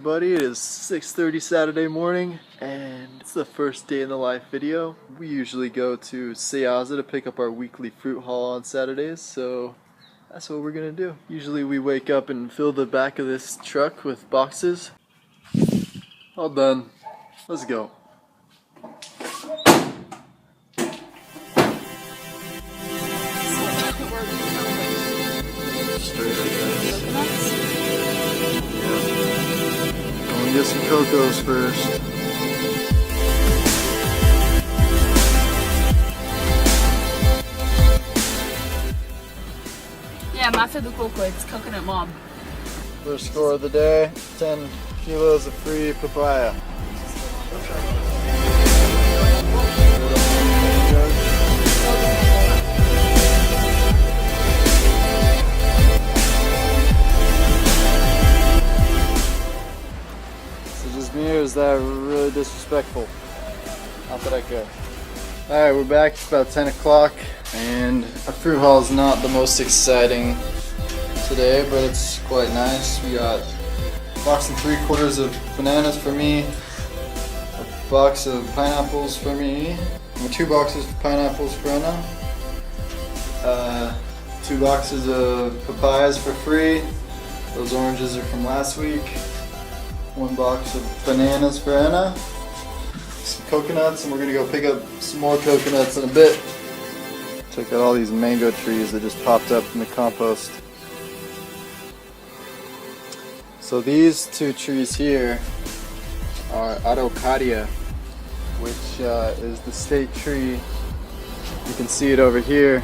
everybody, it is 6:30 Saturday morning and it's the first day in the life video. We usually go to Seaza to pick up our weekly fruit haul on Saturdays, so that's what we're gonna do. Usually we wake up and fill the back of this truck with boxes. All done. Let's go. Get some cocos first. Yeah, mafia do coco, it's coconut mom. First score of the day, 10 kilos of free papaya. Or is that really disrespectful? Not that I care. Alright, we're back. It's about 10 o'clock and our fruit haul is not the most exciting today, but it's quite nice. We got a box and 3/4 of bananas for me, a box of pineapples for me, and 2 boxes of pineapples for Anna, 2 boxes of papayas for free. Those oranges are from last week. 1 box of bananas for Anna, some coconuts, and we're gonna go pick up some more coconuts in a bit. Check out all these mango trees that just popped up in the compost. So these 2 trees here are Araucaria, which is the state tree. You can see it over here.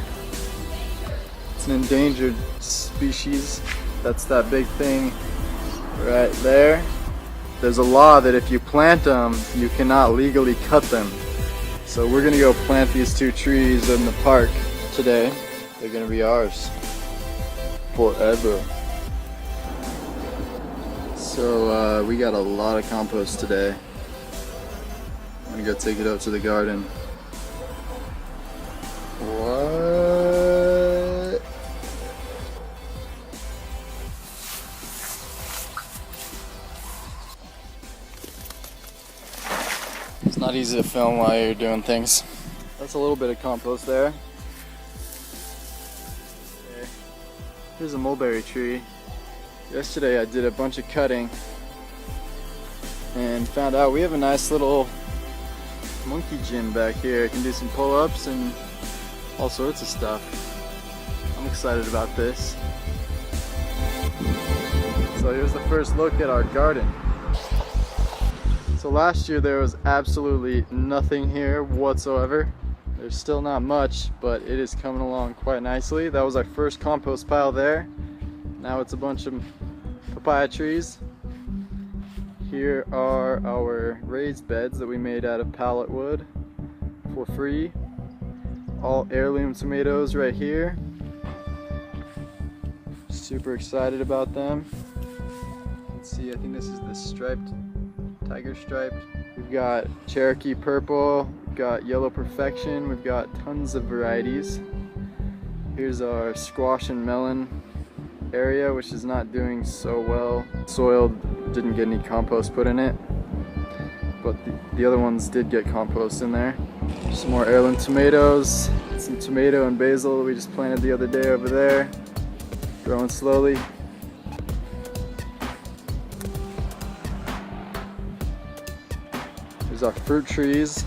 It's an endangered species. That's that big thing right there. There's a law that if you plant them, you cannot legally cut them. So we're gonna go plant these 2 trees in the park today. They're gonna be ours forever. So we got a lot of compost today. I'm gonna go take it up to the garden. What? It's not easy to film while you're doing things. That's a little bit of compost there. Okay. Here's a mulberry tree. Yesterday I did a bunch of cutting and found out we have a nice little monkey gym back here. I can do some pull-ups and all sorts of stuff. I'm excited about this. So here's the first look at our garden. So last year there was absolutely nothing here whatsoever. There's still not much, but it is coming along quite nicely. That was our first compost pile there. Now it's a bunch of papaya trees. Here are our raised beds that we made out of pallet wood for free. All heirloom tomatoes right here. Super excited about them. Let's see, I think this is the striped tiger striped. We've got Cherokee purple, we've got yellow perfection, we've got tons of varieties. Here's our squash and melon area, which is not doing so well. Soil didn't get any compost put in it, but the other ones did get compost in there. Some more heirloom tomatoes, some tomato and basil that we just planted the other day over there, growing slowly. There's our fruit trees.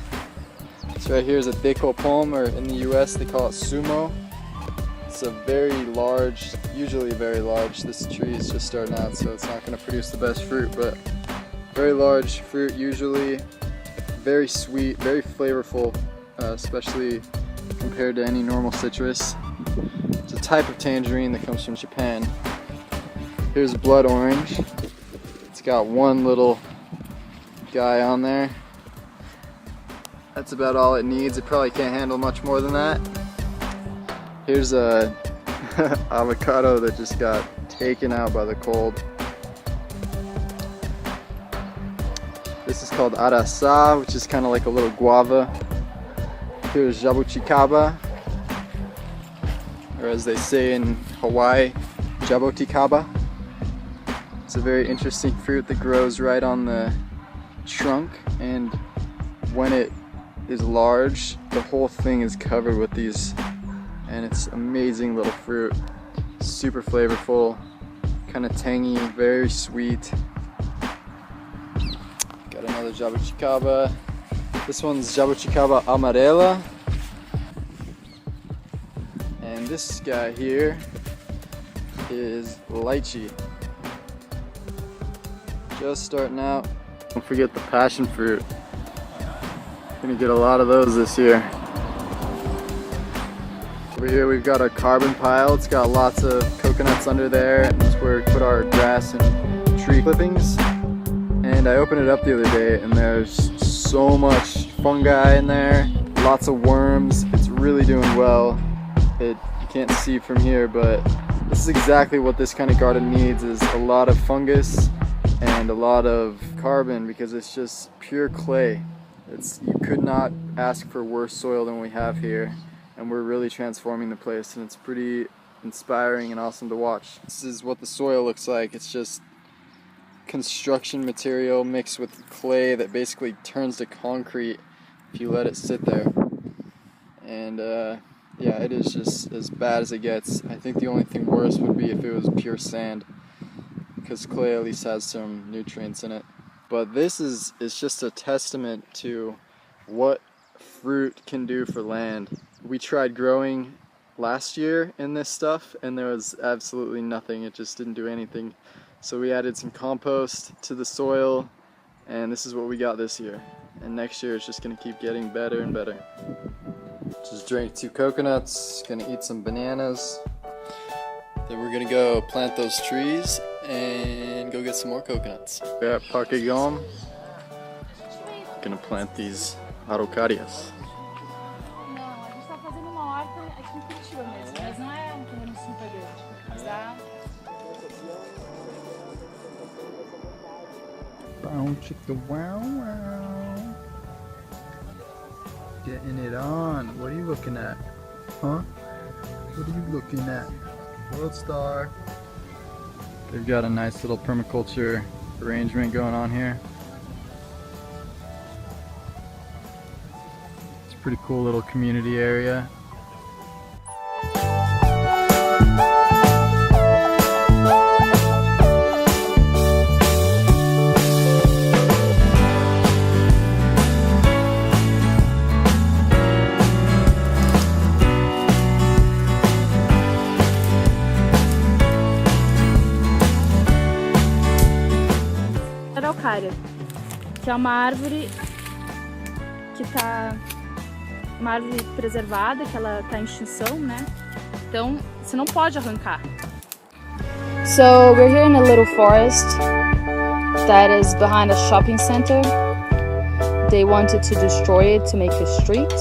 This right here is a deco palm, or in the US they call it sumo. It's a very large, usually very large. This tree is just starting out, so it's not going to produce the best fruit, but very large fruit usually. Very sweet, very flavorful, especially compared to any normal citrus. It's a type of tangerine that comes from Japan. Here's blood orange. It's got 1 little guy on there. That's about all it needs. It probably can't handle much more than that. Here's a avocado that just got taken out by the cold. This is called arasa, which is kind of like a little guava. Here's jabuticaba, or as they say in Hawaii, jaboticaba. It's a very interesting fruit that grows right on the trunk, and when it is large, the whole thing is covered with these, and it's amazing little fruit. Super flavorful, kind of tangy, very sweet. Got another jabuticaba. This one's jabuticaba amarela. And this guy here is lychee. Just starting out. Don't forget the passion fruit. Gonna get a lot of those this year. Over here we've got our carbon pile. It's got lots of coconuts under there, and that's where we put our grass and tree clippings. And I opened it up the other day, and there's so much fungi in there, lots of worms. It's really doing well. You can't see from here, but this is exactly what this kind of garden needs, is a lot of fungus and a lot of carbon, because it's just pure clay. You could not ask for worse soil than we have here, and we're really transforming the place, and it's pretty inspiring and awesome to watch. This is what the soil looks like. It's just construction material mixed with clay that basically turns to concrete if you let it sit there. And yeah, it is just as bad as it gets. I think the only thing worse would be if it was pure sand, because clay at least has some nutrients in it. But this is just a testament to what fruit can do for land. We tried growing last year in this stuff, and there was absolutely nothing. It just didn't do anything. So we added some compost to the soil, and this is what we got this year. And next year it's just gonna keep getting better and better. Just drank 2 coconuts, gonna eat some bananas. Then we're gonna go plant those trees and go get some more coconuts. We're at Parque Gom. Gonna plant these araucárias. Não, a gente tá fazendo uma horta aqui em Curitiba mesmo, mas não é um terreno super grande. Mas dá. Wow, wow. Getting it on. What are you looking at? Huh? What are you looking at? World Star. They've got a nice little permaculture arrangement going on here. It's a pretty cool little community area. Araucária, que é uma árvore que tá uma árvore preservada, que ela tá em extinção, né? Então você não pode arrancar. So we're here in a little forest that is behind a shopping center. They wanted to destroy it to make a street.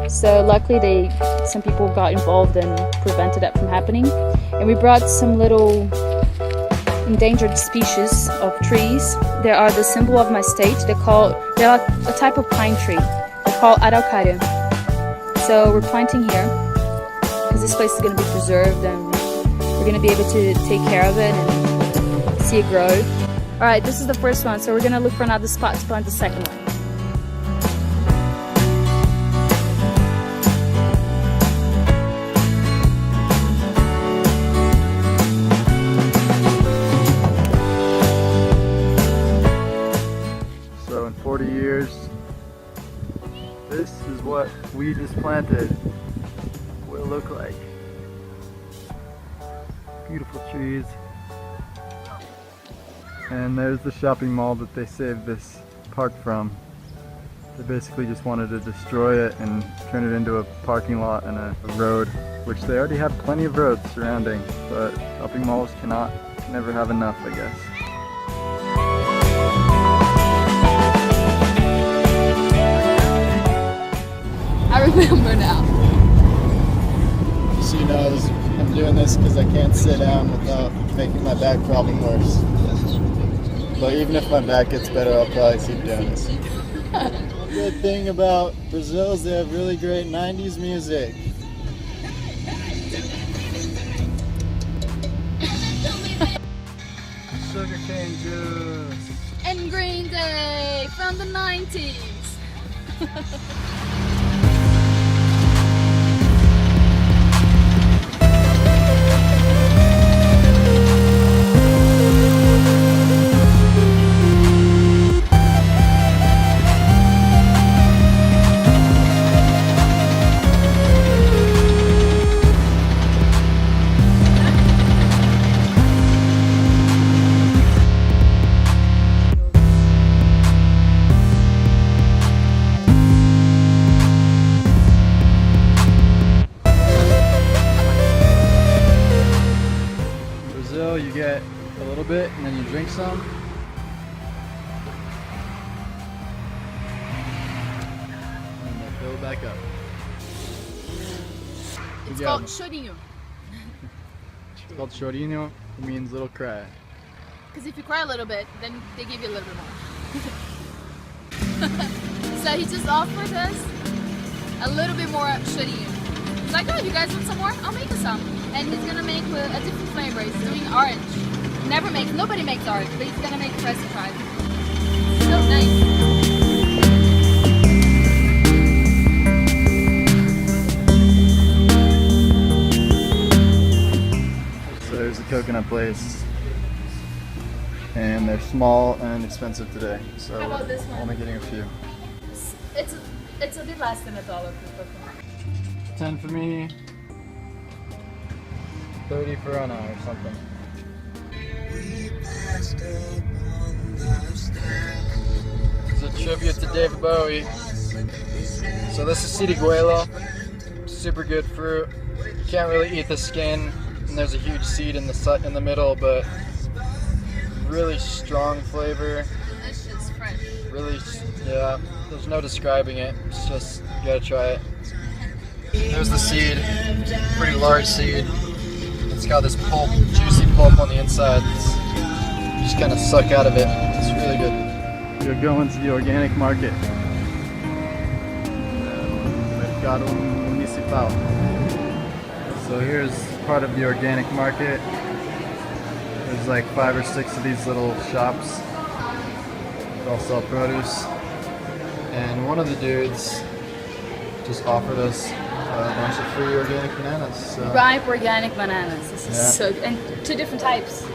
So luckily some people got involved and prevented that from happening. And we brought some little endangered species of trees. They are the symbol of my state. They're a type of pine tree. They're called araucária. So we're planting here because this place is going to be preserved, and we're going to be able to take care of it and see it grow. Alright, this is the first one, so we're going to look for another spot to plant the second one. So in 40 years, this is what we just planted will look like. Beautiful trees. And there's the shopping mall that they saved this park from. They basically just wanted to destroy it and turn it into a parking lot and a road, which they already have plenty of roads surrounding, but shopping malls can never have enough, I guess. I remember now. She knows I'm doing this because I can't sit down without making my back problem worse. But even if my back gets better, I'll probably keep doing this. The good thing about Brazil is they have really great 90s music. So sugarcane juice. And Green Day from the 90s. You get a little bit and then you drink some. And they fill it back up. It's called chorinho. It's called chorinho. It means little cry. Because if you cry a little bit, then they give you a little bit more. So he just offered us a little bit more chorinho. He's like, oh, you guys want some more? I'll make you some. And he's gonna make a different flavor. He's doing orange. Nobody makes orange, but he's gonna make fresh fried. So nice. So there's the coconut place. And they're small and expensive today. So How about this one? only getting a few. It's a bit less than $1 for coconut. 10 for me. 30 for Anna or something. It's a tribute to David Bowie. So this is Siriguela. Super good fruit. You can't really eat the skin, and there's a huge seed in the middle, but really strong flavor. Delicious, fresh. Really, yeah. There's no describing it. It's just you gotta try it. There's the seed. Pretty large seed. It's got this pulp, juicy pulp on the inside. You just kind of suck out of it. It's really good. We're going to the organic market. Mercado Municipal. So here's part of the organic market. There's like 5 or 6 of these little shops. They all sell produce. And one of the dudes just offered us a bunch of free organic bananas. So. Ripe organic bananas. This is Yeah. so good. And 2 different types.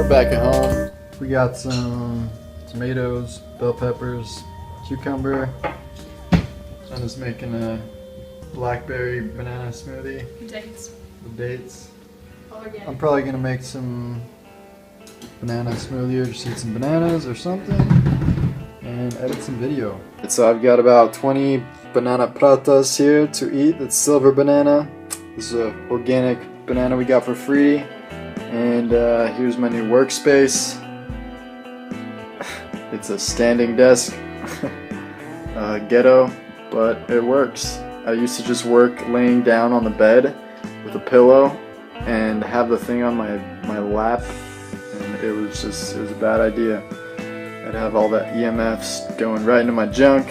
Back at home, we got some tomatoes, bell peppers, cucumber. I'm just making a blackberry banana smoothie Dates. with dates. All organic. I'm probably gonna make some banana smoothie or just eat some bananas or something and edit some video. So I've got about 20 banana pratas here to eat. That's silver banana. This is an organic banana we got for free. And here's my new workspace. It's a standing desk, ghetto, but it works. I used to just work laying down on the bed with a pillow and have the thing on my lap, and it was a bad idea. I'd have all that EMFs going right into my junk,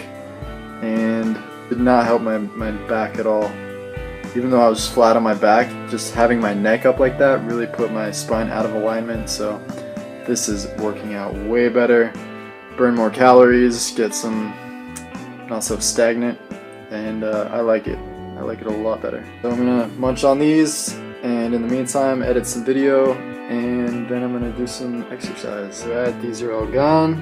and did not help my back at all. Even though I was flat on my back, just having my neck up like that really put my spine out of alignment, so this is working out way better. Burn more calories, get some not so stagnant, and I like it. I like it a lot better. So I'm gonna munch on these, and in the meantime edit some video, and then I'm gonna do some exercise. So these are all gone.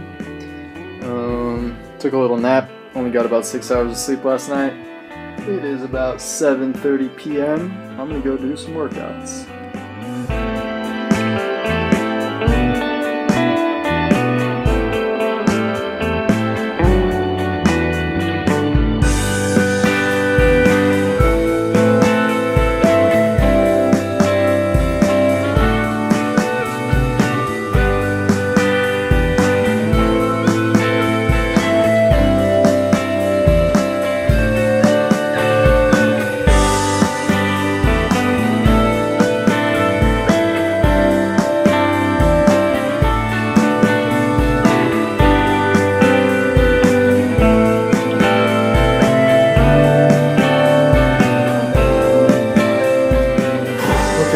Took a little nap, only got about 6 hours of sleep last night. It is about 7:30 p.m. I'm gonna go do some workouts.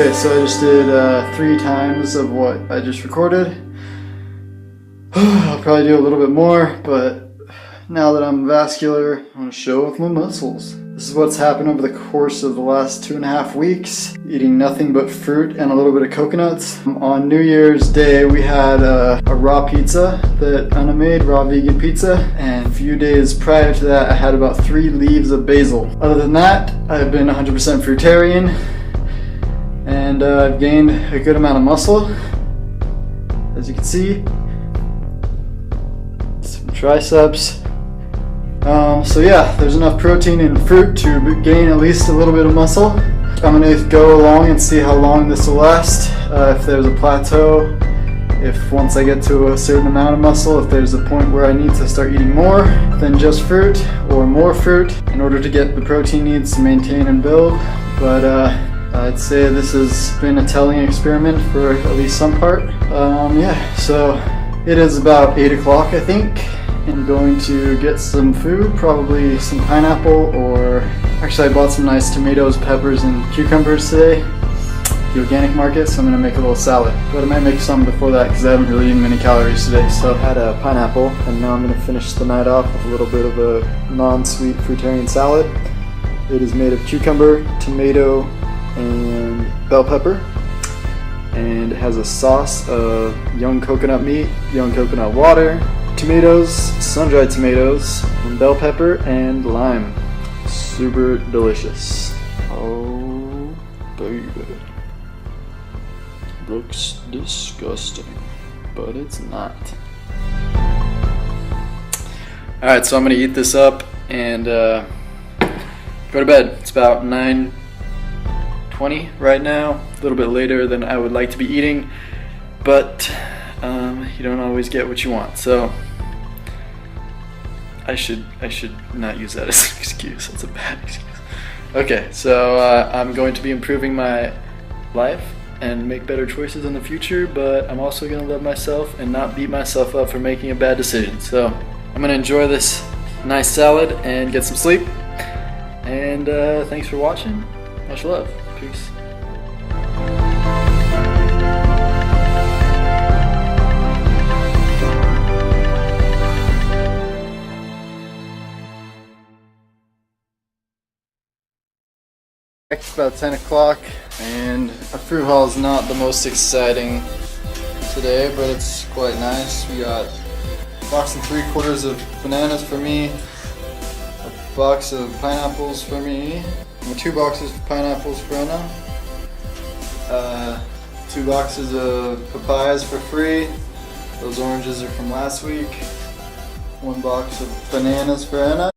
Okay, so I just did 3 times of what I just recorded. I'll probably do a little bit more, but now that I'm vascular, I want to show off my muscles. This is what's happened over the course of the last 2.5 weeks, eating nothing but fruit and a little bit of coconuts. On New Year's Day, we had a raw pizza that Anna made, raw vegan pizza, and a few days prior to that, I had about 3 leaves of basil. Other than that, I've been 100% fruitarian, and I've gained a good amount of muscle, as you can see. Some triceps. So yeah, there's enough protein in fruit to gain at least a little bit of muscle. I'm going to go along and see how long this will last, if there's a plateau, if once I get to a certain amount of muscle, if there's a point where I need to start eating more than just fruit, or more fruit, in order to get the protein needs to maintain and build. But I'd say this has been a telling experiment for at least some part. Yeah, so it is about 8 o'clock, I think. I'm going to get some food, probably some pineapple, or actually I bought some nice tomatoes, peppers, and cucumbers today at the organic market, so I'm going to make a little salad. But I might make some before that because I haven't really eaten many calories today. So I had a pineapple, and now I'm going to finish the night off with a little bit of a non-sweet fruitarian salad. It is made of cucumber, tomato, and bell pepper, and it has a sauce of young coconut meat, young coconut water, tomatoes, sun-dried tomatoes, and bell pepper and lime. Super delicious. Oh baby. Looks disgusting, but it's not. Alright, so I'm gonna eat this up and go to bed. It's about 9:20 right now, a little bit later than I would like to be eating, but you don't always get what you want, so I should not use that as an excuse. That's a bad excuse. Okay, so I'm going to be improving my life and make better choices in the future, but I'm also going to love myself and not beat myself up for making a bad decision. So I'm going to enjoy this nice salad and get some sleep. And thanks for watching. Much love. Peace. It's about 10 o'clock, and our fruit haul is not the most exciting today, but it's quite nice. We got a box and 3/4 of bananas for me, a box of pineapples for me, and 2 boxes of pineapples for Anna, 2 boxes of papayas for free. Those oranges are from last week. 1 box of bananas for Anna.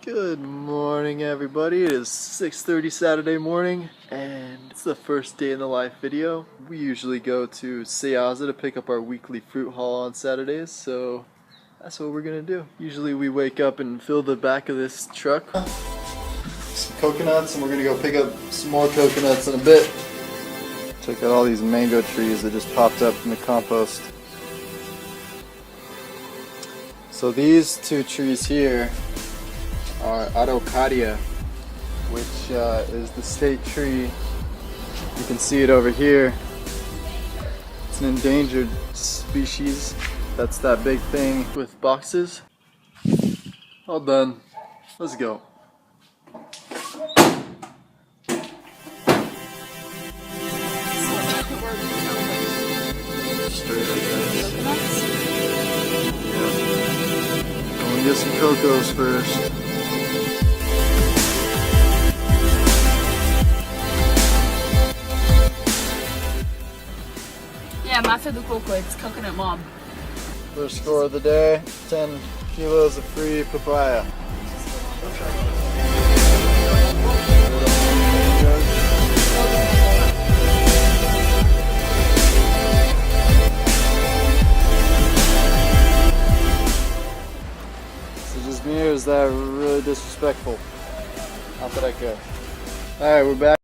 Good morning, everybody. It is 6:30 Saturday morning, and it's the first day in the life video. We usually go to Seaza to pick up our weekly fruit haul on Saturdays, so that's what we're gonna do. Usually we wake up and fill the back of this truck. Some coconuts, and we're gonna go pick up some more coconuts in a bit. Check out all these mango trees that just popped up from the compost. So these 2 trees here are Araucaria, which is the state tree. You can see it over here. It's an endangered species. That's that big thing with boxes. All done. Let's go. Straight like this. Yeah. Go and get some cocos first. Yeah, máfia do coco, it's coconut mom. First score of the day, 10 kilos of free papaya. Is it just me, or is that really disrespectful? Not that I care. Alright, we're back.